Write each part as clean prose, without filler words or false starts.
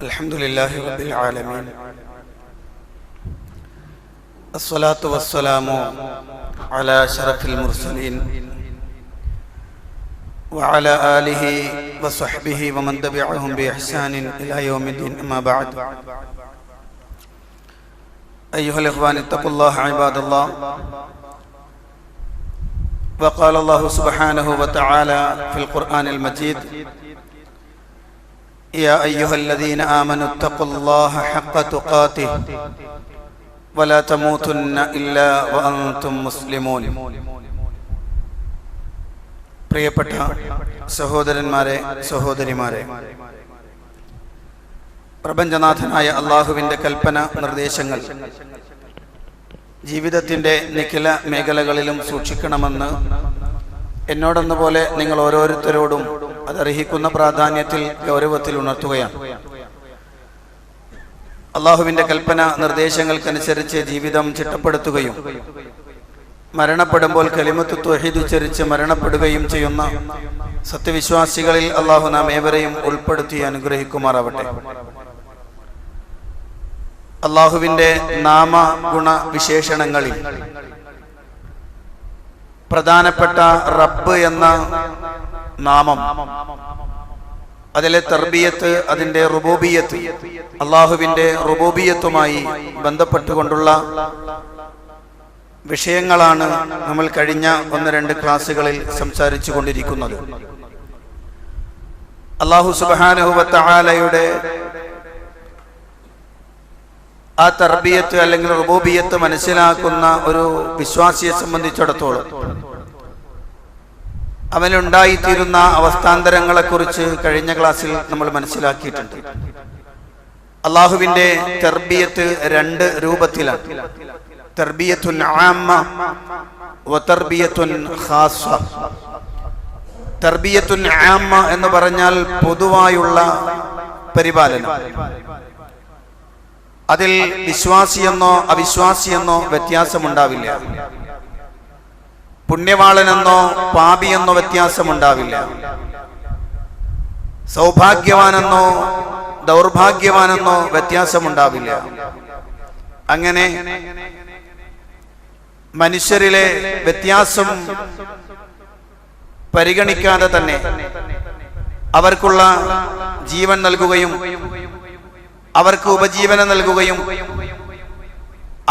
الحمدلله رب العالمين الصلاة والسلام على أشرف المرسلين وعلى آله وصحبه ومن تبعهم بإحسان إلى يوم الدين أما بعد أيها الإخوان اتقوا الله عباد الله وقال الله سبحانه وتعالى في القرآن المجيد يا أيها الذين آمنوا اتقوا الله حق تقاته ولا تموتن إلا وأنتم مسلمون. പ്രിയപ്പെട്ട സഹോദരന്മാരെ, സഹോദരിമാരെ, പ്രപഞ്ചനാഥനായ അള്ളാഹുവിൻ്റെ കൽപ്പന നിർദ്ദേശങ്ങൾ ജീവിതത്തിൻ്റെ നിഖില മേഖലകളിലും സൂക്ഷിക്കണമെന്ന് എന്നോടെന്നപോലെ നിങ്ങൾ ഓരോരുത്തരോടും അതർഹിക്കുന്ന പ്രാധാന്യത്തിൽ ഗൗരവത്തിൽ ഉണർത്തുകയാണ്. അള്ളാഹുവിൻ്റെ കൽപ്പന നിർദ്ദേശങ്ങൾക്കനുസരിച്ച് ജീവിതം ചിട്ടപ്പെടുത്തുകയും മരണപ്പെടുമ്പോൾ കലിമത്ത് തൗഹീദ് ഉച്ചരിച്ച് മരണപ്പെടുകയും ചെയ്യുന്ന സത്യവിശ്വാസികളിൽ അള്ളാഹു നാം ഏവരെയും ഉൾപ്പെടുത്തി അനുഗ്രഹിക്കുമാറാവട്ടെ. അള്ളാഹുവിൻ്റെ നാമഗുണ വിശേഷണങ്ങളിൽ പ്രധാനപ്പെട്ട റബ്ബ് എന്ന നാമം, അതിലെ തർബിയത്ത്, അതിൻ്റെ റുബൂബിയത്ത്, അള്ളാഹുവിൻ്റെ റുബൂബിയത്തുമായി ബന്ധപ്പെട്ടുകൊണ്ടുള്ള വിഷയങ്ങളാണ് നമ്മൾ കഴിഞ്ഞ 1-2 ക്ലാസ്സുകളിൽ സംസാരിച്ചു കൊണ്ടിരിക്കുന്നത്. അല്ലാഹു സുബ്ഹാനഹു വ തആലയുടെ ആ തർബിയത്ത് അല്ലെങ്കിൽ റുബൂബിയത്ത് മനസ്സിലാക്കുന്ന ഒരു വിശ്വാസിയെ സംബന്ധിച്ചിടത്തോളം അവനുണ്ടായിത്തീരുന്ന അവസ്ഥാന്തരങ്ങളെക്കുറിച്ച് കഴിഞ്ഞ ക്ലാസ്സിൽ നമ്മൾ മനസ്സിലാക്കിയിട്ടുണ്ട്. അള്ളാഹുവിൻ്റെ തർബിയത്ത് 2 രൂപത്തിലാണ്. തർബിയത്തുൻ ആമ്മ വ തർബിയത്തുൻ ഖാസ്സ. തർബിയത്തുൻ ആമ്മ എന്ന് പറഞ്ഞാൽ പൊതുവായുള്ള പരിപാലനം. അതിൽ വിശ്വാസിയെന്നോ അവിശ്വാസിയെന്നോ വ്യത്യാസമുണ്ടാവില്ല. പുണ്യവാളനെന്നോ പാപിയെന്നോ വ്യത്യാസമുണ്ടാവില്ല. സൗഭാഗ്യവാനെന്നോ ദൗർഭാഗ്യവാനെന്നോ വ്യത്യാസമുണ്ടാവില്ല. അങ്ങനെ മനുഷ്യരിലെ വ്യത്യാസം പരിഗണിക്കാതെ തന്നെ അവർക്കുള്ള ജീവൻ നൽകുകയും അവർക്ക് ഉപജീവനം നൽകുകയും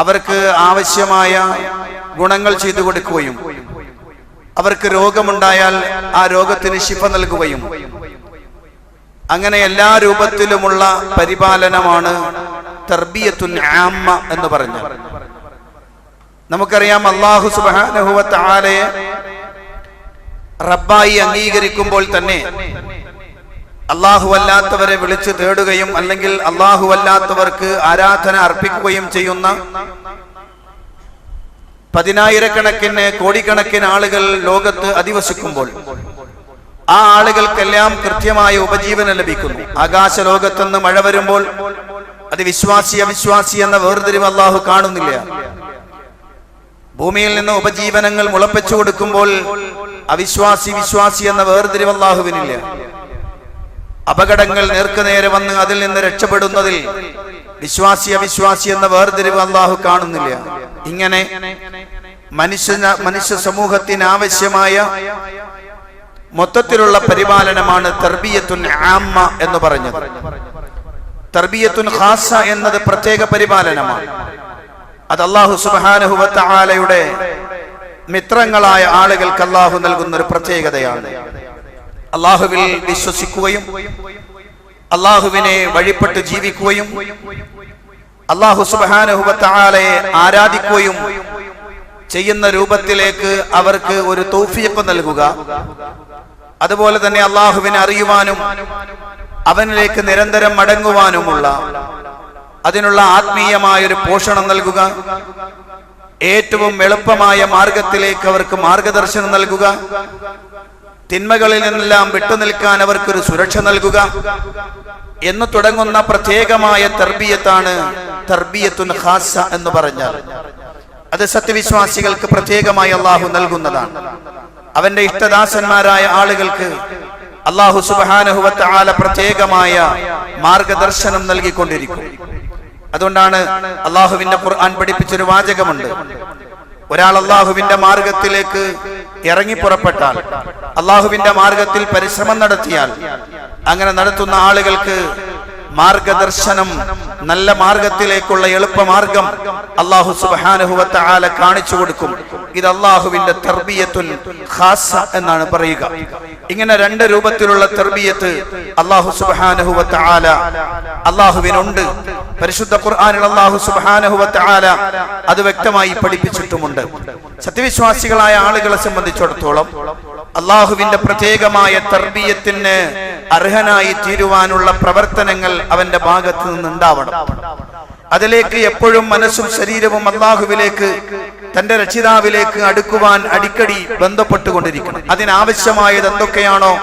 അവർക്ക് ആവശ്യമായ ഗുണങ്ങൾ ചെയ്തു കൊടുക്കുകയും അവർക്ക് രോഗമുണ്ടായാൽ ആ രോഗത്തിന് ശിഫ നൽകുകയും അങ്ങനെ എല്ലാ രൂപത്തിലുമുള്ള പരിപാലനമാണ് തർബിയത്തുൻ ആമ്മ എന്ന് പറഞ്ഞു. നമുക്കറിയാം, അല്ലാഹു സുബ്ഹാനഹു വ തആലയെ റബ്ബായി അംഗീകരിക്കുമ്പോൾ തന്നെ അല്ലാഹു അല്ലാത്തവരെ വിളിച്ചു തേടുകയും അല്ലെങ്കിൽ അല്ലാഹു അല്ലാത്തവർക്ക് ആരാധന അർപ്പിക്കുകയും ചെയ്യുന്ന 10,000-കണക്കിന് കോടിക്കണക്കിന് ആളുകൾ ലോകത്ത് അധിവസിക്കുമ്പോൾ ആ ആളുകൾക്കെല്ലാം കൃത്യമായ ഉപജീവനം ലഭിക്കുന്നു. ആകാശ ലോകത്തുനിന്ന് മഴ വരുമ്പോൾ അത് വിശ്വാസി അവിശ്വാസി എന്ന വേർതിരിവ് അല്ലാഹു കാണുന്നില്ല. ഭൂമിയിൽ നിന്ന് ഉപജീവനങ്ങൾ മുളപ്പിച്ചു കൊടുക്കുമ്പോൾ അവിശ്വാസി വിശ്വാസി എന്ന വേർതിരിവ് അല്ലാഹുവിനില്ല. അപകടങ്ങൾ നേർക്കുനേരെ വന്ന് അതിൽ നിന്ന് രക്ഷപ്പെടുന്നതിൽ വിശ്വാസി അവിശ്വാസി എന്ന വേർതിരിവ് അല്ലാഹു കാണുന്നില്ല. ഇങ്ങനെ മനുഷ്യ സമൂഹത്തിന് ആവശ്യമായ മൊത്തത്തിലുള്ള പരിപാലനമാണ് തർബിയത്തുൻ ആമ്മ എന്ന് പറഞ്ഞത്. തർബിയത്തുൻ ഖാസ്സ എന്നത് പ്രത്യേക പരിപാലനമാണ്. അത് അല്ലാഹു സുബ്ഹാനഹു വ തആലയുടെ മിത്രങ്ങളായ ആളുകൾക്ക് അല്ലാഹു നൽകുന്ന ഒരു പ്രത്യേകതയാണ്. അല്ലാഹുവിൽ വിശ്വസിക്കുകയും അല്ലാഹുവിനെ വഴിപ്പെട്ട് ജീവിക്കുകയും അല്ലാഹു സുബ്ഹാനഹു വ തആലയെ ആരാധിക്കുകയും ചെയ്യുന്ന രൂപത്തിലേക്ക് അവർക്ക് ഒരു തൗഫീഖ് നൽകുക. അതുപോലെ തന്നെ അല്ലാഹുവിനെ അറിയുവാനും അവനിലേക്ക് നിരന്തരം മടങ്ങുവാനുമുള്ള അതിനുള്ള ആത്മീയമായൊരു പോഷണം നൽകുക. ഏറ്റവും എളുപ്പമായ മാർഗത്തിലേക്ക് അവർക്ക് മാർഗദർശനം നൽകുക. തിന്മകളിൽ നിന്നെല്ലാം വിട്ടുനിൽക്കാൻ അവർക്കൊരു സുരക്ഷ നൽകുക എന്ന് തുടങ്ങുന്ന പ്രത്യേകമായ തർബിയത്താണ് തർബിയത്തുൻ ഖാസ്സ എന്ന് പറഞ്ഞാൽ. അത് സത്യവിശ്വാസികൾക്ക് പ്രത്യേകമായി അല്ലാഹു നൽകുന്നതാണ്. അവന്റെ ഇഷ്ടദാസന്മാരായ ആളുകൾക്ക് അല്ലാഹു സുബ്ഹാനഹു വ തആല പ്രത്യേകമായ മാർഗദർശനം നൽകിക്കൊണ്ടിരിക്കും. അതുകൊണ്ടാണ് അല്ലാഹുവിന്റെ ഖുർആൻ പഠിപ്പിച്ചൊരു വാചകമുണ്ട്, ഒരാൾ അല്ലാഹുവിന്റെ മാർഗത്തിലേക്ക് ഇറങ്ങി പുറപ്പെട്ടാൽ, അല്ലാഹുവിന്റെ മാർഗത്തിൽ പരിശ്രമം നടത്തിയാൽ, അങ്ങനെ നടത്തുന്ന ആളുകൾക്ക് മാർഗദർശനം, നല്ല മാർഗത്തിലേക്കുള്ള എളുപ്പമാർഗം അല്ലാഹു സുബ്ഹാനഹു വ തആല കാണിച്ചു കൊടുക്കും. ഇത് അല്ലാഹുവിന്റെ തർബിയത്തുൻ ഖാസ എന്നാണ് പറയുക. ഇങ്ങനെ രണ്ട് രൂപത്തിലുള്ള തർബിയത്ത് അല്ലാഹു സുബ്ഹാനഹു വ തആല അല്ലാഹുവിനുണ്ട്. പരിശുദ്ധ ഖുർആനിൽ അല്ലാഹു സുബ്ഹാനഹു വ തആല അത് വ്യക്തമായി പഠിപ്പിച്ചിട്ടുമുണ്ട്. സത്യവിശ്വാസികളായ ആളുകളെ സംബന്ധിച്ചിടത്തോളം അല്ലാഹുവിന്റെ പ്രത്യേകമായ തർബിയത്തിന് അർഹനായി തീരുവാനുള്ള പ്രവർത്തനങ്ങൾ അവന്റെ ഭാഗത്ത് നിന്നുണ്ടാവണം. അതിലേക്ക് എപ്പോഴും മനസ്സും ശരീരവും അല്ലാഹുവിലേക്ക്, തന്റെ രക്ഷിതാവിലേക്ക് അടുക്കുവാൻ അടിക്കടി ബന്ധപ്പെട്ടുകൊണ്ടിരിക്കണം. അതിനാവശ്യമായത് എന്തൊക്കെയാണോ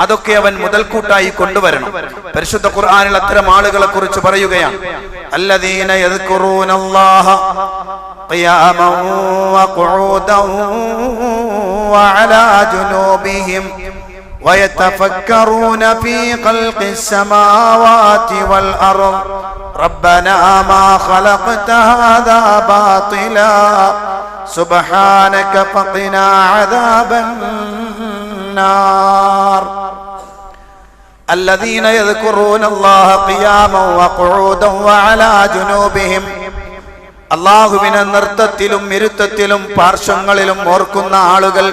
അതൊക്കെ അവൻ മുതൽക്കൂട്ടായി കൊണ്ടുവരണം. പരിശുദ്ധ ഖുർആനിൽ അത്തരം ആളുകളെ കുറിച്ച് പറയുകയാണ്, അല്ലദീന യദ്കുറൂനല്ലാഹ ഖിയാമൻ വഖുഊദൻ വഅലാ ജുനൂബിഹിം ويتفكرون في خلق السماوات والأرض ربنا ما خلقت هذا باطلا سبحانك فقنا عذاب النار الذين يذكرون الله قياما وقعودا وعلى جنوبهم അല്ലാഹുവിനെ നൃത്തത്തിലും ഇരുത്തത്തിലും പാർശ്വങ്ങളിലും ഓർക്കുന്ന ആളുകൾ,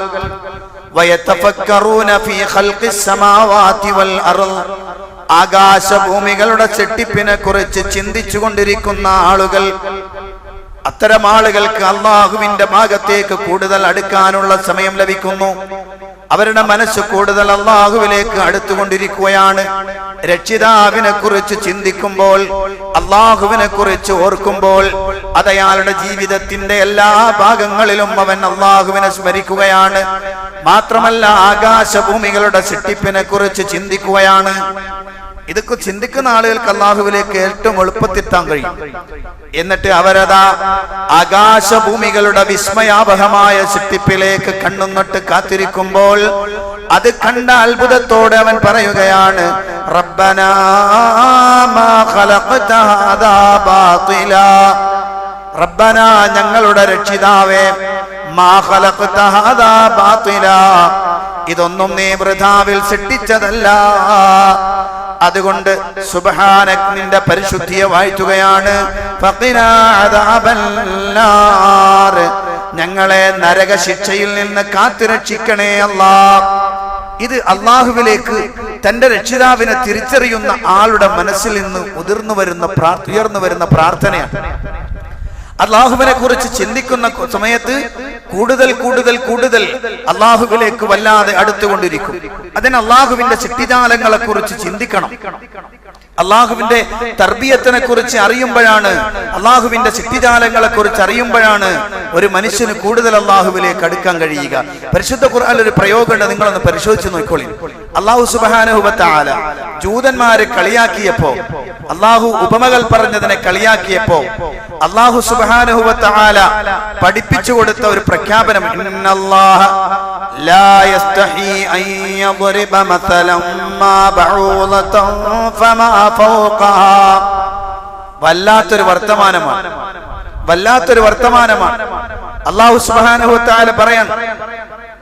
വയതഫക്കറൂന ഫീ ഖൽഖിസ് സമാവാതി വൽ അർള്, ആകാശഭൂമികളുടെ സൃഷ്ടിപ്പിനെ കുറിച്ച് ചിന്തിച്ചു കൊണ്ടിരിക്കുന്ന ആളുകൾ, അത്തരം ആളുകൾക്ക് അല്ലാഹുവിന്റെ ഭാഗത്തേക്ക് കൂടുതൽ അടുക്കാനുള്ള സമയം ലഭിക്കുന്നു. അവരുടെ മനസ്സ് കൂടുതൽ അല്ലാഹുവിലേക്ക് അടുത്തുകൊണ്ടിരിക്കുകയാണ്. രക്ഷിതാവിനെ കുറിച്ച് ചിന്തിക്കുമ്പോൾ, അല്ലാഹുവിനെ കുറിച്ച് ഓർക്കുമ്പോൾ, അത് അയാളുടെ ജീവിതത്തിന്റെ എല്ലാ ഭാഗങ്ങളിലും അവൻ അല്ലാഹുവിനെ സ്മരിക്കുകയാണ്. മാത്രമല്ല ആകാശഭൂമികളുടെ സൃഷ്ടിപ്പിനെ കുറിച്ച് ചിന്തിക്കുകയാണ്. ഇതൊക്കെ ചിന്തിക്കുന്ന ആളുകൾക്ക് അല്ലാഹുവിലേക്ക് ഏറ്റവും എളുപ്പത്തിത്താൻ കഴിയും. എന്നിട്ട് അവരതാ ആകാശഭൂമികളുടെ വിസ്മയാവഹമായ സൃഷ്ടിപ്പിലേക്ക് കണ്ണുനട്ട് കാത്തിരിക്കുമ്പോൾ, അത് കണ്ട അത്ഭുതത്തോടെ അവൻ പറയുകയാണ്, റബ്ബനാ മാ ഖലഖത ഹാദാ ബാതിലാ, റബ്ബനാ ഞങ്ങളുടെ രക്ഷിതാവേ, മാ ഖലഖത ഹാദാ ബാതിലാ, ഇതൊന്നും നീ വൃഥാവിൽ സൃഷ്ടിച്ചതല്ല. അതുകൊണ്ട് സുബ്ഹാനക നിന്റെ പരിശുദ്ധിയെ വാഴ്ത്തുകയാണ്. ഫഖിനാ അദാബൻ നാർ, ഞങ്ങളെ നരക ശിക്ഷയിൽ നിന്ന് കാത്തുരക്ഷിക്കണേ അല്ലാഹ്. ഇത് അല്ലാഹുവിലേക്ക് തന്റെ രക്ഷിതാവിനെ തിരിച്ചറിയുന്ന ആളുടെ മനസ്സിൽ നിന്ന് ഉയർന്നു വരുന്ന പ്രാർത്ഥനയാണ്. അല്ലാഹുവിനെ കുറിച്ച് ചിന്തിക്കുന്ന സമയത്ത് കൂടുതൽ കൂടുതൽ കൂടുതൽ അല്ലാഹുവിലേക്ക് വല്ലാതെ അടുത്തുകൊണ്ടിരിക്കും. അതിന് അല്ലാഹുവിന്റെ സൃഷ്ടിജാലങ്ങളെ കുറിച്ച് ചിന്തിക്കണം. അല്ലാഹുവിന്റെ തർബിയത്തിനെ കുറിച്ച് അറിയുമ്പോഴാണ്, അല്ലാഹുവിന്റെ സൃഷ്ടിജാലങ്ങളെ കുറിച്ച് അറിയുമ്പോഴാണ് ഒരു മനുഷ്യന് കൂടുതൽ അല്ലാഹുവിലേക്ക് അടുക്കാൻ കഴിയുക. പരിശുദ്ധ ഖുർആനിൽ ഒരു പ്രയോഗമുണ്ട്, നിങ്ങളൊന്ന് പരിശോധിച്ച് നോക്കിക്കോളി. അല്ലാഹു സുബ്ഹാനഹു വ തആല ജൂതന്മാരെ കളിയാക്കിയപ്പോ, അല്ലാഹു ഉപമകൾ പറഞ്ഞതിനെ കളിയാക്കിയപ്പോ, അല്ലാഹു സുബ്ഹാനഹു വ തആല പഠിപ്പിച്ചു കൊടുത്ത ഒരു പ്രഖ്യാപനം, ഇന്നല്ലാഹ ലാ യസ്തഹി അൻ യദ്രിബ മസലൻ മാ ബഊദതൻ ഫമാ ഫൗഖഹാ. വല്ലാത്തൊരു വർത്തമാനമാണ്, വല്ലാത്തൊരു വർത്തമാനമാണ്. അല്ലാഹു സുബ്ഹാനഹു വ തആല പറയാൻ,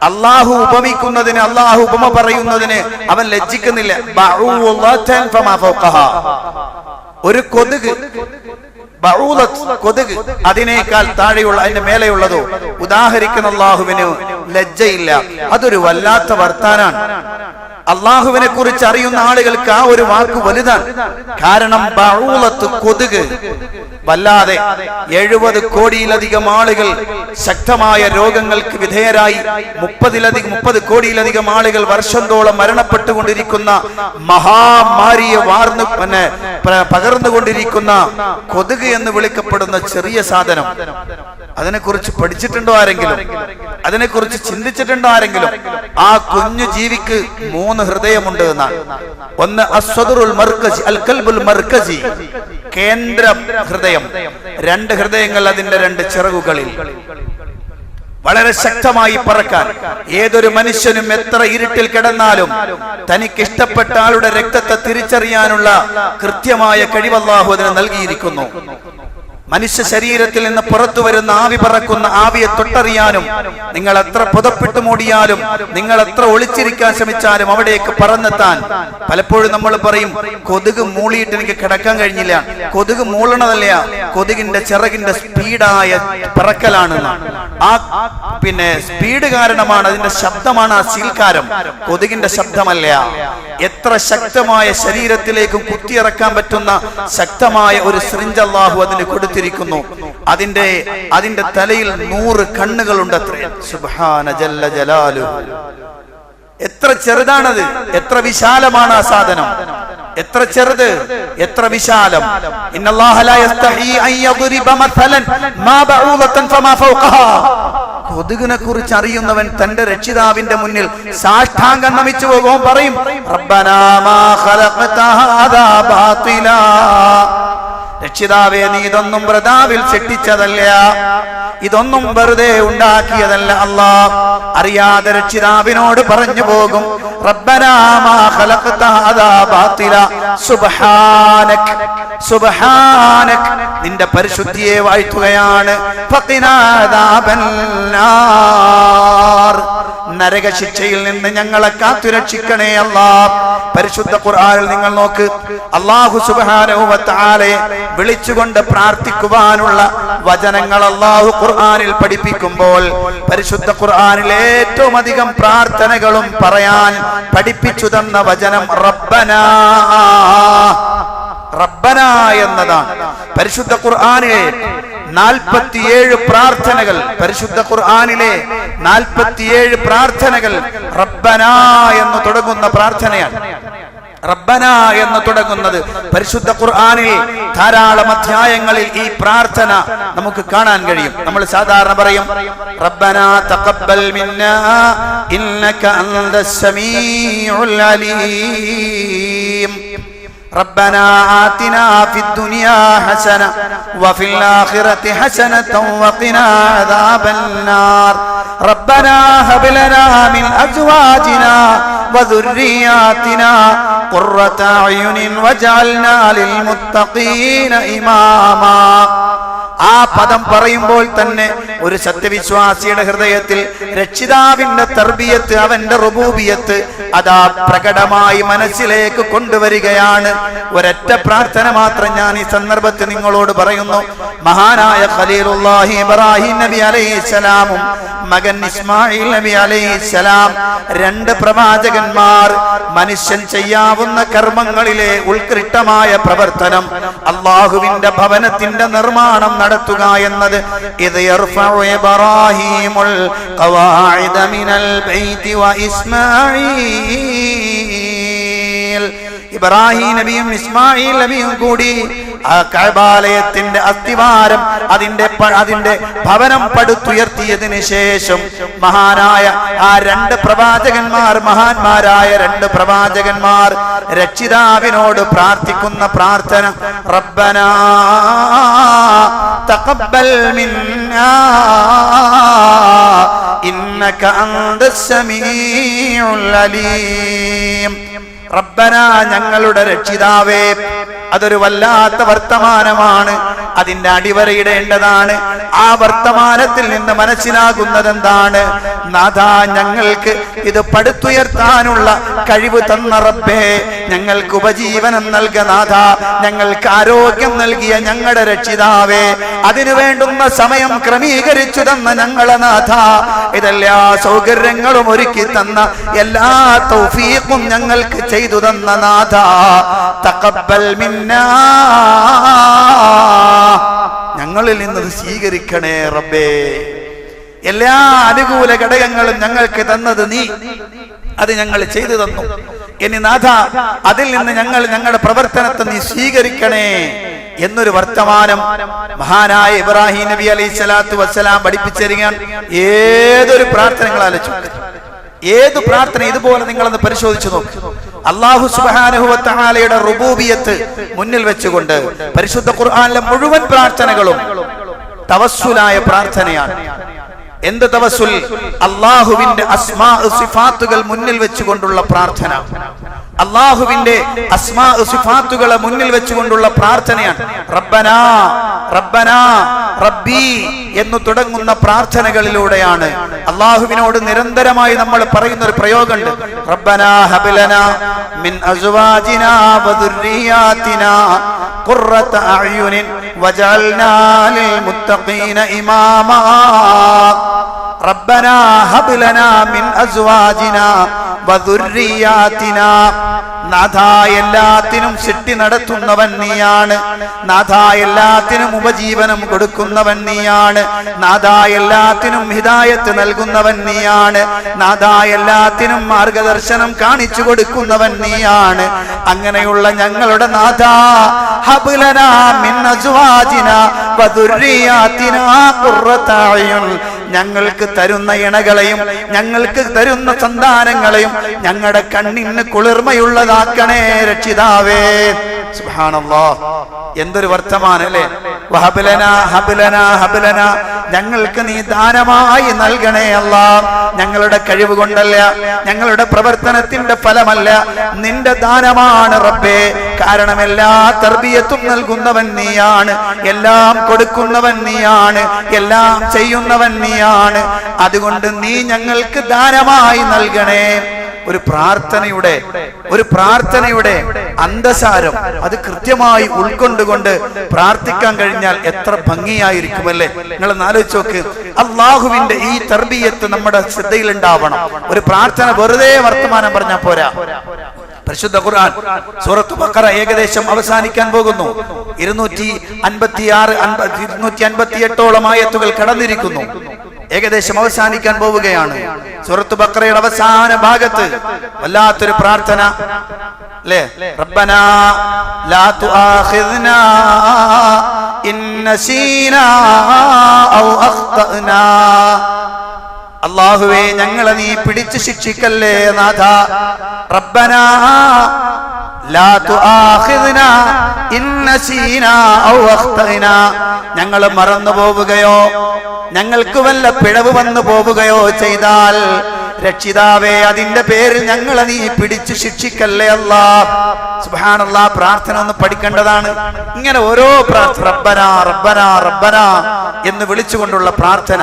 അല്ലാഹു ഉപമിക്കുന്നതിന്, അല്ലാഹു ഉപമ പറയുന്നതിന് അവൻ ലജ്ജിക്കുന്നില്ല. ബഊദതൻ ഫമാ ഫൗഖഹാ, ഒരു കൊതുക്, കൊതുക്, അതിനേക്കാൾ താഴെയുള്ള, അതിന്റെ മേലെയുള്ളതോ ഉദാഹരിക്കുന്ന അല്ലാഹുവിന് ലജ്ജയില്ല. അതൊരു വല്ലാത്ത വർത്താനാണ്. അല്ലാഹുവിനെ കുറിച്ച് അറിയുന്ന ആളുകൾക്ക് ആ ഒരു വാക്ക് വലുതാണ്. കാരണം ബഊലത്ത്, കൊതുക്, വല്ലാതെ 70 കോടിയിലധികം ആളുകൾ ശക്തമായ രോഗങ്ങൾക്ക് വിധേയരായി, 30 കോടിയിലധികം ആളുകൾ വർഷത്തോളം മരണപ്പെട്ടുകൊണ്ടിരിക്കുന്ന മഹാമാരിയെ പകർന്നുകൊണ്ടിരിക്കുന്ന കൊതുക് എന്ന് വിളിക്കപ്പെടുന്ന ചെറിയ സാധനം, അതിനെക്കുറിച്ച് പഠിച്ചിട്ടുണ്ടോ ആരെങ്കിലും? അതിനെക്കുറിച്ച് ചിന്തിച്ചിട്ടുണ്ടോ ആരെങ്കിലും? ആ കുഞ്ഞു ജീവിക്ക് 3 ഹൃദയമുണ്ട് എന്നാണ്. ഒന്ന് അസ്വദറുൽ മർകസി, അൽ ഖൽബുൽ മർകസി, കേന്ദ്ര ഹൃദയം. 2 ഹൃദയങ്ങൾ അതിന്റെ 2 ചിറകുകളിൽ. വളരെ ശക്തമായി പറക്കാൻ. ഏതൊരു മനുഷ്യനും എത്ര ഇരുട്ടിൽ കിടന്നാലും തനിക്ക് ഇഷ്ടപ്പെട്ട ആളുടെ രക്തത്തെ തിരിച്ചറിയാനുള്ള കൃത്യമായ കഴിവ് അല്ലാഹു അതിന് നൽകിയിരിക്കുന്നു. മനുഷ്യ ശരീരത്തിൽ നിന്ന് പുറത്തു വരുന്ന ആവി പറക്കുന്ന ആവിയെ തൊട്ടറിയാനും നിങ്ങൾ എത്ര പുതപ്പിട്ട് മൂടിയാലും നിങ്ങൾ എത്ര ഒളിച്ചിരിക്കാൻ ശ്രമിച്ചാലും അവിടേക്ക് പറന്നെത്താൻ. പലപ്പോഴും നമ്മൾ പറയും കൊതുക് മൂളിയിട്ട് എനിക്ക് കിടക്കാൻ കഴിഞ്ഞില്ല. കൊതുക് മൂളണതല്ല, കൊതുകിന്റെ ചിറകിന്റെ സ്പീഡായ പറക്കലാണെന്ന്. ആ സ്പീഡ് കാരണമാണ്, അതിന്റെ ശബ്ദമാണ് ആ സീൽക്കാരം, കൊതുകിന്റെ ശബ്ദമല്ല. എത്ര ശക്തമായ ശരീരത്തിലേക്കും കുത്തിയിറക്കാൻ പറ്റുന്ന ശക്തമായ ഒരു സിറിഞ്ച് അല്ലാഹു അതിന് കൊടുത്തിരിക്കുന്നു. അതിന്റെ തലയിൽ 100 കണ്ണുകളുണ്ട് അത്രേ. സുബ്ഹാന ജല്ല ജലാലു. എത്ര ചെറുതാണത്, എത്ര വിശാലമാണ് ആ സാധനം, എത്ര ചെറുത്, എത്ര വിശാലം. ഇന്നല്ലാഹ ലാ യസ്തഹി അൻ യദ്രിബ മസലൻ മാ ബഊദതൻ ഫമാ ഫൗഖഹാ. കൊതുകിനെ കുറിച്ച് അറിയുന്നവൻ തന്റെ രക്ഷിതാവിന്റെ മുന്നിൽ സാഷ്ടാംഗം നമിച്ചു പോകും, പറയും റബ്ബനാ മാ ഖലഖത ഹാദാ ബാതിലാ. രക്ഷിതാവേ, നീ ഇതൊന്നും വൃഥാവിൽ സൃഷ്ടിച്ചതല്ല, ഇതൊന്നും വെറുതെ ഉണ്ടാക്കിയതല്ല അല്ലാഹ്. അറിയാതെ രക്ഷിതാവിനോട് പറഞ്ഞു പോകും റബ്ബനാ മാ ഖലഖത ഹാദാ ബാതില സുബ്ഹാനക സുബ്ഹാനക. നിന്റെ പരിശുദ്ധിയെ വാഴ്ത്തുകയാണ്. ഫഖിനാ അദാബന്നാർ. നരകശിക്ഷയിൽ നിന്ന് ഞങ്ങളെ കാത്തുരക്ഷിക്കണേ അല്ലാഹ്. പരിശുദ്ധ ഖുർആനിൽ നിങ്ങൾ നോക്ക്, അല്ലാഹു സുബ്ഹാനഹു വ തആലയെ വിളിച്ചുകൊണ്ട് പ്രാർത്ഥിക്കുവാനുള്ള വചനങ്ങൾ അല്ലാഹു ഖുർആനിൽ പഠിപ്പിക്കുമ്പോൾ പരിശുദ്ധ ഖുർആനിൽ ഏറ്റവും അധികം പ്രാർത്ഥനകളും പറയാൻ പഠിപ്പിച്ചു തന്ന വചനം റബ്ബനാ. റബ്ബനാ എന്നതാണ്. പരിശുദ്ധ ഖുർആനിലെ 47 പ്രാർത്ഥനകൾ, പരിശുദ്ധ ഖുർആനിലെ 47 പ്രാർത്ഥനകൾ റബ്ബനാ എന്ന് തുടങ്ങുന്ന പ്രാർത്ഥനയാണ്. റബ്ബന എന്ന് തുടങ്ങുന്നത് പരിശുദ്ധ ഖുർആനിൽ ധാരാളം അധ്യായങ്ങളിൽ ഈ പ്രാർത്ഥന നമുക്ക് കാണാൻ കഴിയും. നമ്മൾ സാധാരണ പറയും റബ്ബന തഖബ്ബൽ മിന്നാ ഇന്നക അൻതസ് സമീഉൽ അലീം. ربنا آتنا في الدنيا حسنة وفي الآخرة حسنة وقنا عذاب النار ربنا هب لنا من أزواجنا وذرياتنا قرة أعين واجعلنا للمتقين إماما. ആ പദം പറയുമ്പോൾ തന്നെ ഒരു സത്യവിശ്വാസിയുടെ ഹൃദയത്തിൽ രക്ഷിതാവിന്റെ തർബിയത്ത്, അവന്റെ റുബൂബിയത്ത് അതാ പ്രകടമായി മനസ്സിലേക്ക് കൊണ്ടുവരികയാണ്. ഒരൊറ്റ പ്രാർത്ഥന മാത്രം ഞാൻ ഈ സന്ദർഭത്തിൽ നിങ്ങളോട് പറയുന്നു. മഹാനായ ഖലീലുല്ലാഹി ഇബ്രാഹിം നബി അലൈഹിസ്സലാമും മകൻ ഇസ്മായിൽ നബി അലൈഹിസ്സലാം, 2 പ്രവാചകന്മാർ, മനുഷ്യൻ ചെയ്യാവുന്ന കർമ്മങ്ങളിലെ ഉത്കൃഷ്ടമായ പ്രവർത്തനം അല്ലാഹുവിന്റെ ഭവനത്തിന്റെ നിർമ്മാണം നടത്തുക എന്നത്. ഇത് യർഫഉ ഇബ്രാഹീമുൽ ഖവാഇദ മിനൽ ബൈതി വ ഇസ്മാഈൽ. ഇബ്രാഹിം നബിയും ഇസ്മായിൽ നബിയും കൂടി ആ കഅബാലയത്തിന്റെ അസ്തിവാരം, അതിന്റെ ഭവനം പടുത്തുയർത്തിയതിനു ശേഷം മഹാനായ ആ 2 പ്രവാചകന്മാർ, മഹാന്മാരായ 2 പ്രവാചകന്മാർ രക്ഷിതാവിനോട് പ്രാർത്ഥിക്കുന്ന പ്രാർത്ഥന റബ്ബനാ തഖബ്ബൽ മിന്നാ ഇന്നക അൻതസ് സമീഉൽ അലീം. റബ്ബന, ഞങ്ങളുടെ രക്ഷിതാവേ. അതൊരു വല്ലാത്ത വർത്തമാനമാണ്. അതിന്റെ അടിവരയിടേണ്ടതാണ്. ആ വർത്തമാനത്തിൽ നിന്ന് മനസ്സിലാകുന്നത് എന്താണ്? നാഥാ, ഞങ്ങൾക്ക് ഇത് പടുത്തുയർത്താനുള്ള കഴിവ് തന്ന റബ്ബേ, ഞങ്ങൾക്ക് ഉപജീവനം നൽക നാഥാ, ഞങ്ങൾക്ക് ആരോഗ്യം നൽകിയ ഞങ്ങളുടെ രക്ഷിതാവേ, അതിനു വേണ്ടുന്ന സമയം ക്രമീകരിച്ചു തന്ന ഞങ്ങളെ നാഥാ, ഇതെല്ലാ സൗകര്യങ്ങളും ഒരുക്കി തന്ന, എല്ലാ തൗഫീഖും ഞങ്ങൾക്ക് ചെയ്തു തന്ന നാഥാ, തഖബ്ബൽ മിന്നാ, ഞങ്ങളിൽ നിന്ന് സ്വീകരിക്കണേ റബ്ബേ. എല്ലാ അനുകൂല ഘടകങ്ങളും ഞങ്ങൾക്ക് തന്നത് നീ, അത് ഞങ്ങൾ ചെയ്തു തന്നു. ഇനി നാഥ, അതിൽ നിന്ന് ഞങ്ങളുടെ പ്രവർത്തനത്തെ നീ സ്വീകരിക്കണേ എന്നൊരു വർത്തമാനം മഹാനായ ഇബ്രാഹിം നബി അലൈഹി സ്വലാത്തു വസ്സലാം പഠിപ്പിച്ചിരിക്കാൻ. ഏതൊരു പ്രാർത്ഥനകൾ ആലോചിച്ചു, ഏത് പ്രാർത്ഥന ഇതുപോലെ നിങ്ങളൊന്ന് പരിശോധിച്ചു നോക്ക്. അല്ലാഹു സുബ്ഹാനഹു വ തആലയുടെ റുബൂബിയത്ത് മുന്നിൽ വെച്ചുകൊണ്ട് പരിശുദ്ധ ഖുർആനിലെ മുഴുവൻ പ്രാർത്ഥനകളും തവസ്സുലായ പ്രാർത്ഥനയാണ്. എന്ത് തവസ്സുൽ? അല്ലാഹുവിന്റെ അസ്മാ സിഫാത്തുകൾ മുന്നിൽ വെച്ചുകൊണ്ടുള്ള പ്രാർത്ഥന. അല്ലാഹുവിന്റെ അസ്മാ സിഫാത്തുകളെ മുന്നിൽ വെച്ചുകൊണ്ടുള്ള പ്രാർത്ഥനയാണ്. റബ്ബനാ റബ്ബനാ റബ്ബി എന്ന് തുടങ്ങുന്ന പ്രാർത്ഥനകളിലൂടെയാണ് അല്ലാഹുവിനോട് നിരന്തരമായി നമ്മൾ പറയുന്ന ഒരു പ്രയോഗമുണ്ട്. റബ്ബനാ ഹബ്ലനാ മിൻ അസ്വാജിനാ വദുർരിയാതിനാ ഖുർറത അഅ്യുനിൻ വജഅൽനാ ലിൽ മുത്തഖീന ഇമാമാ. റബ്ബനാ ഹബ്ലനാ മിൻ അസ്വാജിനാ വദുർരിയാതിനാ. നാഥ, എല്ലാത്തിനും സൃഷ്ടി നടത്തുന്നവൻ നീയാണ്. നാഥ, എല്ലാത്തിനും ഉപജീവനം കൊടുക്കുന്നവൻ നീയാണ്. നാഥ, എല്ലാത്തിനും ഹിദായത്ത് നൽകുന്നവൻ നീയാണ്. നാഥ, എല്ലാത്തിനും മാർഗദർശനം കാണിച്ചു കൊടുക്കുന്നവൻ നീയാണ്. അങ്ങനെയുള്ള ഞങ്ങളുടെ നാഥ, ഹബ്ലനാ മിൻ അസ്വാജിനാ വദുർരിയാതിനാ ഖുർറത അയ്യുൻ, ഞങ്ങൾക്ക് തരുന്ന ഇണകളെയും ഞങ്ങൾക്ക് തരുന്ന സന്താനങ്ങളെയും ഞങ്ങളുടെ കണ്ണിന് കുളിർമയുള്ളതാക്കണേ രക്ഷിതാവേ. സുബ്ഹാനല്ലാഹ്, എന്തൊരു വർത്തമാനം അല്ലേ? വഹബ്ലനാ ഹബ്ലനാ ഹബ്ലനാ, ഞങ്ങൾക്ക് നീ ദാനമായി നൽകണേ അല്ലാഹ്. ഞങ്ങളുടെ കഴിവ് കൊണ്ടല്ല, ഞങ്ങളുടെ പ്രവർത്തനത്തിന്റെ ഫലമല്ല, നിന്റെ ദാനമാണ് റബ്ബേ. കാരണം എല്ലാ തർബിയത്തും നൽകുന്നവൻ നീയാണ്, എല്ലാം കൊടുക്കുന്നവൻ നീയാണ്, എല്ലാം ചെയ്യുന്നവൻ നീയാണ്. അതുകൊണ്ട് നീ ഞങ്ങൾക്ക് ദാനമായി നൽകണേ. ഒരു പ്രാർത്ഥനയുടെ അന്തസാരം അത് കൃത്യമായി ഉൾക്കൊണ്ടുകൊണ്ട് പ്രാർത്ഥിക്കാൻ കഴിഞ്ഞാൽ എത്ര ഭംഗിയായിരിക്കുമല്ലേ? നിങ്ങൾ ആലോചിച്ച് നോക്ക്. അള്ളാഹുവിന്റെ ഈ തർബിയത്ത് നമ്മുടെ ശ്രദ്ധയിൽ ഉണ്ടാവണം. ഒരു പ്രാർത്ഥന വെറുതെ വർത്തമാനം പറഞ്ഞാൽ പോരാ. പരിശുദ്ധ ഖുർആൻ സൂറത്ത് ബഖറ ഏകദേശം അവസാനിക്കാൻ പോകുന്നു. 256-258 ആയത്തുകൾ കടന്നിരിക്കുന്നു. ഏകദേശം അവസാനിക്കാൻ പോവുകയാണ്. സൂറത്ത് ബഖറയുടെ അവസാന ഭാഗത്ത് വല്ലാത്തൊരു പ്രാർത്ഥന അല്ലേ? റബ്ബനാ ലാ തുആഖിദ്നാ ഇൻ നസീനാ ഔ അഖ്തഅനാ. അല്ലാഹുവേ, ഞങ്ങളെ നീ പിടിച്ചു ശിക്ഷിക്കല്ലേ നാഥ. റബ്ബനാ ലാ തുആഖിദ്നാ ഇൻ നസീനാ ഔ അഖ്തഅനാ. ഞങ്ങൾ മറന്നു പോവുകയോ ഞങ്ങൾക്ക് വല്ല പിഴവ് വന്നു പോവുകയോ ചെയ്താൽ രക്ഷിതാവേ, അതിന്റെ പേരിൽ ഞങ്ങളെ നീ പിടിച്ചു ശിക്ഷിക്കല്ലേ അല്ലാഹ്. സുബ്ഹാനല്ലാഹ്, പ്രാർത്ഥന ഒന്ന് പഠിക്കേണ്ടതാണ്. ഇങ്ങനെ ഓരോ പ്രാർത്ഥന റബ്ബനാ റബ്ബനാ റബ്ബനാ എന്ന് വിളിച്ചുകൊണ്ടുള്ള പ്രാർത്ഥന,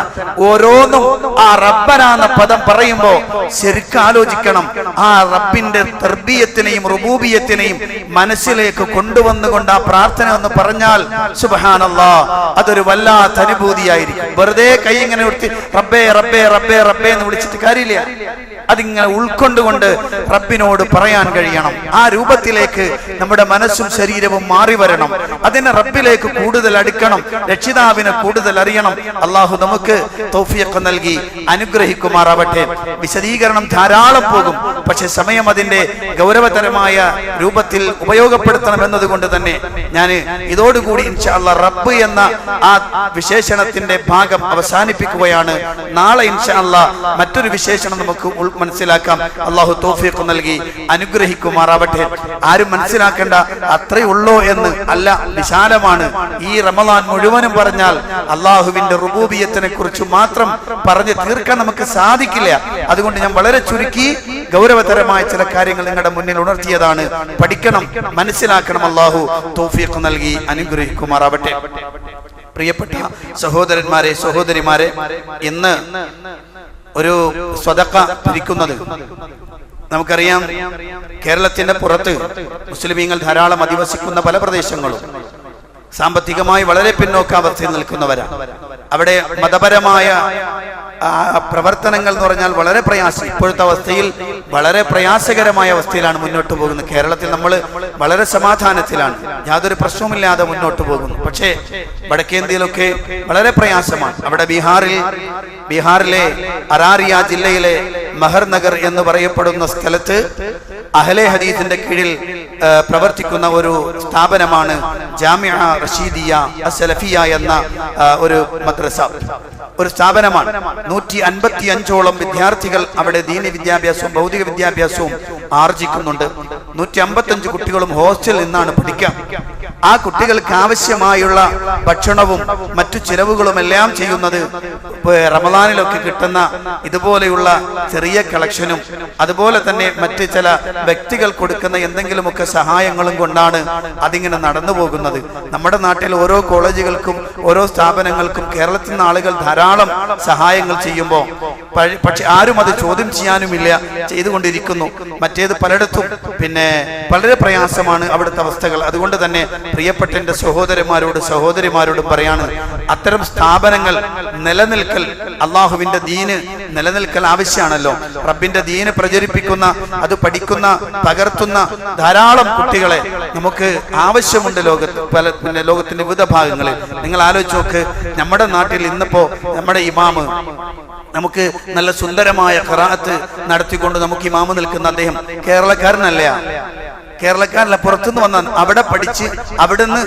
ഓരോന്നും ആ റബ്ബന എന്ന പദം പറയുമ്പോ ശരിക്കും ആലോചിക്കണം. ആ റബ്ബിന്റെ തർബിയത്തിനെയും റുബൂബിയത്തിനെയും മനസ്സിലേക്ക് കൊണ്ടുവന്നുകൊണ്ട് ആ പ്രാർത്ഥന എന്ന് പറഞ്ഞാൽ സുബ്ഹാനല്ലാഹ്, അതൊരു വല്ലാത്ത അനുഭൂതിയായിരിക്കും. വെറുതെ കൈ ഇങ്ങനെ ഉയർത്തി റബ്ബേ റബ്ബേ റബ്ബേ റബ്ബേ എന്ന് വിളിച്ചിട്ട് കാര്യമില്ല. അതിങ്ങനെ ഉൾക്കൊണ്ടുകൊണ്ട് റബ്ബിനോട് പറയാൻ കഴിയണം. ആ രൂപത്തിലേക്ക് നമ്മുടെ മനസ്സും ശരീരവും മാറി വരണം. അതിനെ റബ്ബിലേക്ക് കൂടുതൽ അടുക്കണം, രക്ഷിതാവിനെ കൂടുതൽ അറിയണം. അള്ളാഹു നമുക്ക് തൗഫീഖ് നൽകി അനുഗ്രഹിക്കുമാറാവട്ടെ. വിശദീകരണം ധാരാളം പോകും, പക്ഷെ സമയം അതിന്റെ ഗൗരവതരമായ രൂപത്തിൽ ഉപയോഗപ്പെടുത്തണം എന്നതുകൊണ്ട് തന്നെ ഞാൻ ഇതോടുകൂടി ഇൻഷാ അല്ലാഹ് റബ്ബ് എന്ന ആ വിശേഷണത്തിന്റെ ഭാഗം അവസാനിപ്പിക്കുകയാണ്. നാളെ ഇൻഷാ അല്ലാഹ് മറ്റൊരു വിശേഷണം നമുക്ക് മനസ്സിലാക്കാം. അള്ളാഹു തൗഫീഖ് നൽകി അനുഗ്രഹിക്കുമാറാവട്ടെ. ആരും മനസ്സിലാക്കേണ്ട അത്രേ ഉള്ളോ എന്ന് അല്ല, വിശാലമാണ്. ഈ റമളാൻ മുഴുവനും പറഞ്ഞാൽ അള്ളാഹുവിന്റെ റുബൂബിയത്തിനെ കുറിച്ച് മാത്രം പറഞ്ഞ് തീർക്കാൻ നമുക്ക് സാധിക്കില്ല. അതുകൊണ്ട് ഞാൻ വളരെ ചുരുക്കി ഗൗരവതരമായ ചില കാര്യങ്ങൾ നിങ്ങളുടെ മുന്നിൽ ഉണർത്തിയതാണ്. പഠിക്കണം, മനസ്സിലാക്കണം. അള്ളാഹു തൗഫീഖ് നൽകി അനുഗ്രഹിക്കുമാറാവട്ടെ. പ്രിയപ്പെട്ട സഹോദരന്മാരെ, സഹോദരിമാരെ, ഇന്ന് ഒരു സ്വതക്ക പിരിക്കുന്നത് നമുക്കറിയാം. കേരളത്തിന്റെ പുറത്ത് മുസ്ലിമീങ്ങൾ ധാരാളം അധിവസിക്കുന്ന പല പ്രദേശങ്ങളും സാമ്പത്തികമായി വളരെ പിന്നോക്കാവസ്ഥയിൽ നിൽക്കുന്നവരാണ്. അവിടെ മതപരമായ പ്രവർത്തനങ്ങൾ എന്ന് പറഞ്ഞാൽ വളരെ പ്രയാസം, ഇപ്പോഴത്തെ അവസ്ഥയിൽ വളരെ പ്രയാസകരമായ അവസ്ഥയിലാണ് മുന്നോട്ട് പോകുന്നത്. കേരളത്തിൽ നമ്മൾ വളരെ സമാധാനത്തിലാണ്, യാതൊരു പ്രശ്നവുമില്ലാതെ മുന്നോട്ട് പോകുന്നു. പക്ഷേ വടക്കേന്ത്യയിലൊക്കെ വളരെ പ്രയാസമാണ്. അവിടെ ബീഹാറിലെ അറാറിയ ജില്ലയിലെ മഹർ നഗർ എന്ന് പറയപ്പെടുന്ന സ്ഥലത്ത് അഹ്ലെ ഹദീസിന്റെ കീഴിൽ പ്രവർത്തിക്കുന്ന ഒരു സ്ഥാപനമാണ് ജാമിഅ റഷീദിയ അസ്സലഫിയ എന്ന ഒരു മദ്രസ, ഒരു സ്ഥാപനമാണ്. 155ഓളം വിദ്യാർത്ഥികൾ അവിടെ ദീനി വിദ്യാഭ്യാസവും ഭൗതിക വിദ്യാഭ്യാസവും ആർജിക്കുന്നുണ്ട്. 155 കുട്ടികളും ഹോസ്റ്റലിൽ നിന്നാണ് പഠിക്കുക. ആ കുട്ടികൾക്ക് ആവശ്യമായുള്ള ഭക്ഷണവും മറ്റു ചിലവുകളുമെല്ലാം ചെയ്യുന്നത് റമദാനിലൊക്കെ കിട്ടുന്ന ഇതുപോലെയുള്ള ചെറിയ കളക്ഷനും അതുപോലെ തന്നെ മറ്റ് ചില വ്യക്തികൾ കൊടുക്കുന്ന എന്തെങ്കിലുമൊക്കെ സഹായങ്ങളും കൊണ്ടാണ് അതിങ്ങനെ നടന്നു പോകുന്നത്. നമ്മുടെ നാട്ടിൽ ഓരോ കോളേജുകൾക്കും ഓരോ സ്ഥാപനങ്ങൾക്കും കേരളത്തിൽ നിന്ന് ആളുകൾ ധാരാളം സഹായങ്ങൾ ചെയ്യുമ്പോൾ പക്ഷെ ആരും അത് ചോദ്യം ചെയ്യാനുമില്ല, ചെയ്തുകൊണ്ടിരിക്കുന്നു. മറ്റേത് പലയിടത്തും പിന്നെ വളരെ പ്രയാസമാണ് അവിടുത്തെ അവസ്ഥകൾ. അതുകൊണ്ട് തന്നെ പ്രിയപ്പെട്ട എൻ്റെ സഹോദരിമാരോടും പറയാണ്, അത്തരം സ്ഥാപനങ്ങൾ നിലനിൽക്കൽ, അള്ളാഹുവിന്റെ ദീന് നിലനിൽക്കൽ ആവശ്യമാണല്ലോ. റബ്ബിന്റെ ദീന് പ്രചരിപ്പിക്കുന്ന, അത് പഠിക്കുന്ന, പകർത്തുന്ന ധാരാളം കുട്ടികളെ നമുക്ക് ആവശ്യമുണ്ട് ലോകത്തിന്റെ വിവിധ ഭാഗങ്ങളിൽ. നിങ്ങൾ ആലോചിച്ച് നോക്ക്, നമ്മുടെ നാട്ടിൽ ഇന്നിപ്പോ നമ്മുടെ ഇമാമ് നമുക്ക് നല്ല സുന്ദരമായ ഖിറാഅത്ത് നടത്തിക്കൊണ്ട് നമുക്ക് ഇമാമ് നിൽക്കുന്ന അദ്ദേഹം കേരളക്കാരനല്ല, പുറത്തുനിന്ന് വന്ന അവിടെ പഠിച്ച് അവിടുന്ന്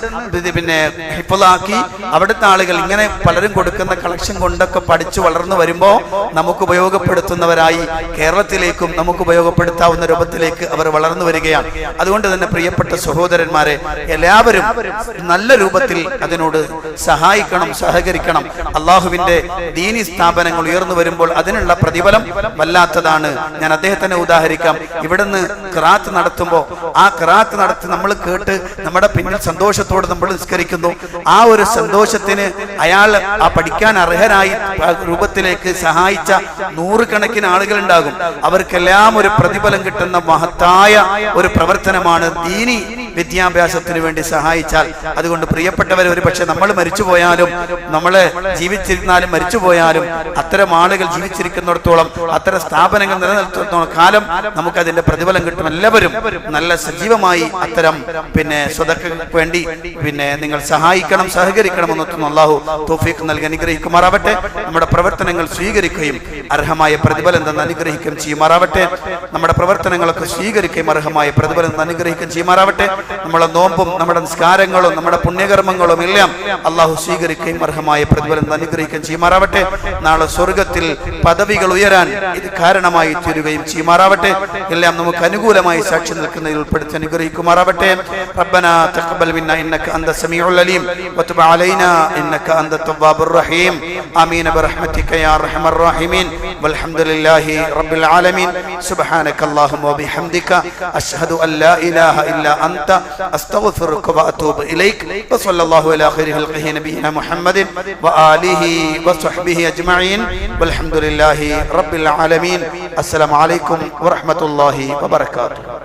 പിന്നെ ഹിഫ്ളാക്കി അവിടുത്തെ ആളുകൾ ഇങ്ങനെ പലരും കൊടുക്കുന്ന കളക്ഷൻ കൊണ്ടൊക്കെ പഠിച്ചു വളർന്നു വരുമ്പോ നമുക്ക് ഉപയോഗപ്പെടുത്തുന്നവരായി കേരളത്തിലേക്കും നമുക്ക് ഉപയോഗപ്പെടുത്താവുന്ന രൂപത്തിലേക്ക് അവർ വളർന്നു വരികയാണ്. അതുകൊണ്ട് തന്നെ പ്രിയപ്പെട്ട സഹോദരന്മാരെ, എല്ലാവരും നല്ല രൂപത്തിൽ അതിനോട് സഹായിക്കണം, സഹകരിക്കണം. അള്ളാഹുവിന്റെ ദീനി സ്ഥാപനങ്ങൾ ഉയർന്നു വരുമ്പോൾ അതിനുള്ള പ്രതിഫലം വല്ലാത്തതാണ്. ഞാൻ അദ്ദേഹത്തിനെ ഉദാഹരിക്കാം. ഇവിടുന്ന് ഖിറാഅത്ത് നടത്തുമ്പോൾ ആ ഖിറാഅത്ത് നടത്തി നമ്മൾ കേട്ട് നമ്മുടെ പിന്നിൽ സന്തോഷത്തോടെ നമ്മൾ നിസ്കരിക്കുന്നു. ആ ഒരു സന്തോഷത്തിന് അയാൾ ആ പഠിക്കാൻ അർഹരായി രൂപത്തിലേക്ക് സഹായിച്ച നൂറുകണക്കിന് ആളുകൾ ഉണ്ടാകും. അവർക്കെല്ലാം ഒരു പ്രതിഫലം കിട്ടുന്ന മഹത്തായ ഒരു പ്രവർത്തനമാണ് ദീനി വിദ്യാഭ്യാസത്തിന് വേണ്ടി സഹായിച്ചാൽ. അതുകൊണ്ട് പ്രിയപ്പെട്ടവരെ, ഒരു പക്ഷെ നമ്മൾ മരിച്ചുപോയാലും, നമ്മളെ ജീവിച്ചിരുന്നാലും മരിച്ചുപോയാലും, അത്തരം ആളുകൾ ജീവിച്ചിരിക്കുന്നിടത്തോളം, അത്തരം സ്ഥാപനങ്ങൾ നിലനിർത്തുന്നിടത്തോളം കാലം നമുക്ക് അതിന്റെ പ്രതിഫലം കിട്ടും. എല്ലാവരും നല്ല സജീവമായി അത്തരം സ്വദഖയ്ക്ക് വേണ്ടി നിങ്ങൾ സഹായിക്കണം, സഹകരിക്കണമെന്നൊന്നും അല്ലാഹു തൗഫീഖ് നൽകി അനുഗ്രഹിക്കുമാറാവട്ടെ. നമ്മുടെ പ്രവർത്തനങ്ങൾ സ്വീകരിക്കുകയും അർഹമായ പ്രതിഫലം തന്നെ അനുഗ്രഹിക്കുകയും ചെയ്യുമാറാവട്ടെ. നമ്മുടെ പ്രവർത്തനങ്ങളൊക്കെ സ്വീകരിക്കുകയും അർഹമായ പ്രതിഫലം തന്നെ അനുഗ്രഹിക്കുകയും ചെയ്യുമാറാവട്ടെ. നമ്മളെ നോമ്പും നമ്മുടെ നിസ്കാരങ്ങളും നമ്മുടെ പുണ്യകർമ്മങ്ങളും എല്ലാം അള്ളാഹു സ്വീകരിക്കുകയും അർഹമായ പ്രതിഫലം അനുഗ്രഹിക്കുകയും ചെയ്യുമാറാവട്ടെ. നാളെ സ്വർഗത്തിൽ പദവികൾ ഉയരാൻ ഇത് കാരണമായി തീരുകയും ചെയ്യുമാറാവട്ടെ. എല്ലാം നമുക്ക് അനുകൂലമായി സാക്ഷി നിൽക്കുന്നതിൽ ഉൾപ്പെടുത്തി അനുഗ്രഹിക്കുമാറാവട്ടെ. റബ്ബനാ തഖബ്ബൽ മിന്നാ ഇന്നക അന്ത സമീഉൽ അലീം വതുബ് അലൈനാ ഇന്നക അന്ത തവ്വാബുർ റഹീം. ആമീൻ ബിറഹ്മതിക യാ അർഹമർ റഹീമീൻ. വൽഹംദുലില്ലാഹി റബ്ബിൽ ആലമീൻ. സുബ്ഹാനകല്ലാഹുമ്മ വബിഹംദിക അശ്ഹദു അൻ ലാ ഇലാഹ ഇല്ലാ അൻത അസ്തഗ്ഫിറുക വഅതൂബു ഇലൈക്. വസല്ലല്ലാഹു അലാ ഖൈരി ഖൽഖിഹി നബിയിനാ മുഹമ്മദിൻ വആലിഹി വസ്വഹ്ബിഹി അജ്മഈൻ. വൽഹംദുലില്ലാഹി റബ്ബിൽ ആലമീൻ. അസ്സലാമു അലൈക്കും വറഹ്മത്തുള്ളാഹി വബറകാതുഹു.